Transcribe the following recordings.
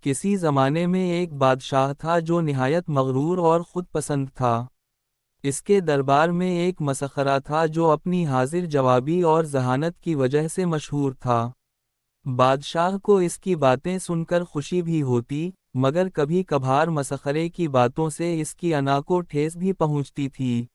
کسی زمانے میں ایک بادشاہ تھا جو نہایت مغرور اور خود پسند تھا۔ اس کے دربار میں ایک مسخرہ تھا جو اپنی حاضر جوابی اور ذہانت کی وجہ سے مشہور تھا۔ بادشاہ کو اس کی باتیں سن کر خوشی بھی ہوتی، مگر کبھی کبھار مسخرے کی باتوں سے اس کی انا کو ٹھیس بھی پہنچتی تھی۔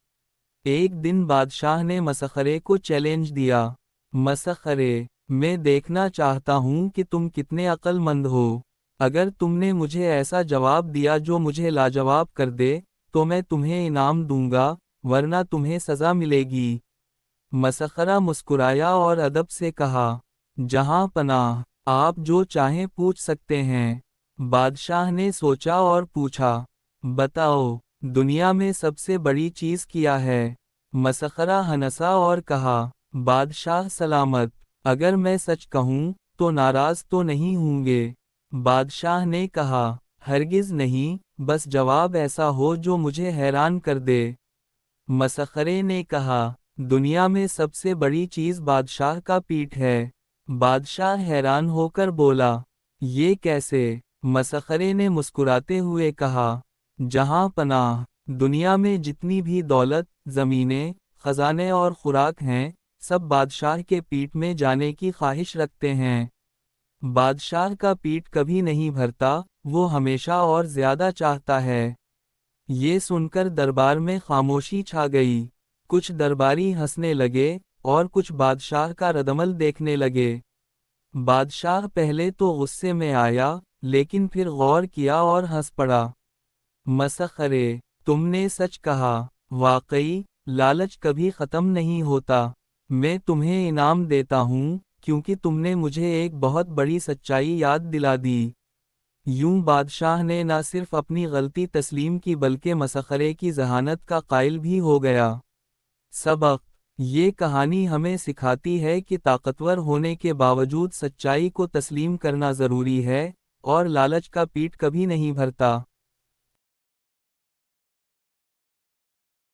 ایک دن بادشاہ نے مسخرے کو چیلنج دیا، مسخرے، میں دیکھنا چاہتا ہوں کہ تم کتنے عقل مند ہو۔ اگر تم نے مجھے ایسا جواب دیا جو مجھے لاجواب کر دے، تو میں تمہیں انعام دوں گا، ورنہ تمہیں سزا ملے گی۔ مسخرہ مسکرایا اور ادب سے کہا، جہاں پناہ، آپ جو چاہیں پوچھ سکتے ہیں۔ بادشاہ نے سوچا اور پوچھا، بتاؤ، دنیا میں سب سے بڑی چیز کیا ہے؟ مسخرہ ہنسا اور کہا، بادشاہ سلامت، اگر میں سچ کہوں تو ناراض تو نہیں ہوں گے؟ بادشاہ نے کہا، ہرگز نہیں، بس جواب ایسا ہو جو مجھے حیران کر دے۔ مسخرے نے کہا، دنیا میں سب سے بڑی چیز بادشاہ کا پیٹھ ہے۔ بادشاہ حیران ہو کر بولا، یہ کیسے؟ مسخرے نے مسکراتے ہوئے کہا، جہاں پناہ، دنیا میں جتنی بھی دولت، زمینیں، خزانے اور خوراک ہیں، سب بادشاہ کے پیٹ میں جانے کی خواہش رکھتے ہیں۔ بادشاہ کا پیٹ کبھی نہیں بھرتا، وہ ہمیشہ اور زیادہ چاہتا ہے۔ یہ سن کر دربار میں خاموشی چھا گئی۔ کچھ درباری ہنسنے لگے اور کچھ بادشاہ کا ردعمل دیکھنے لگے۔ بادشاہ پہلے تو غصے میں آیا، لیکن پھر غور کیا اور ہنس پڑا۔ مسخرے، تم نے سچ کہا، واقعی، لالچ کبھی ختم نہیں ہوتا۔ میں تمہیں انعام دیتا ہوں، کیونکہ تم نے مجھے ایک بہت بڑی سچائی یاد دلا دی۔ یوں بادشاہ نے نہ صرف اپنی غلطی تسلیم کی بلکہ مسخرے کی ذہانت کا قائل بھی ہو گیا۔ سبق: یہ کہانی ہمیں سکھاتی ہے کہ طاقتور ہونے کے باوجود سچائی کو تسلیم کرنا ضروری ہے، اور لالچ کا پیٹ کبھی نہیں بھرتا۔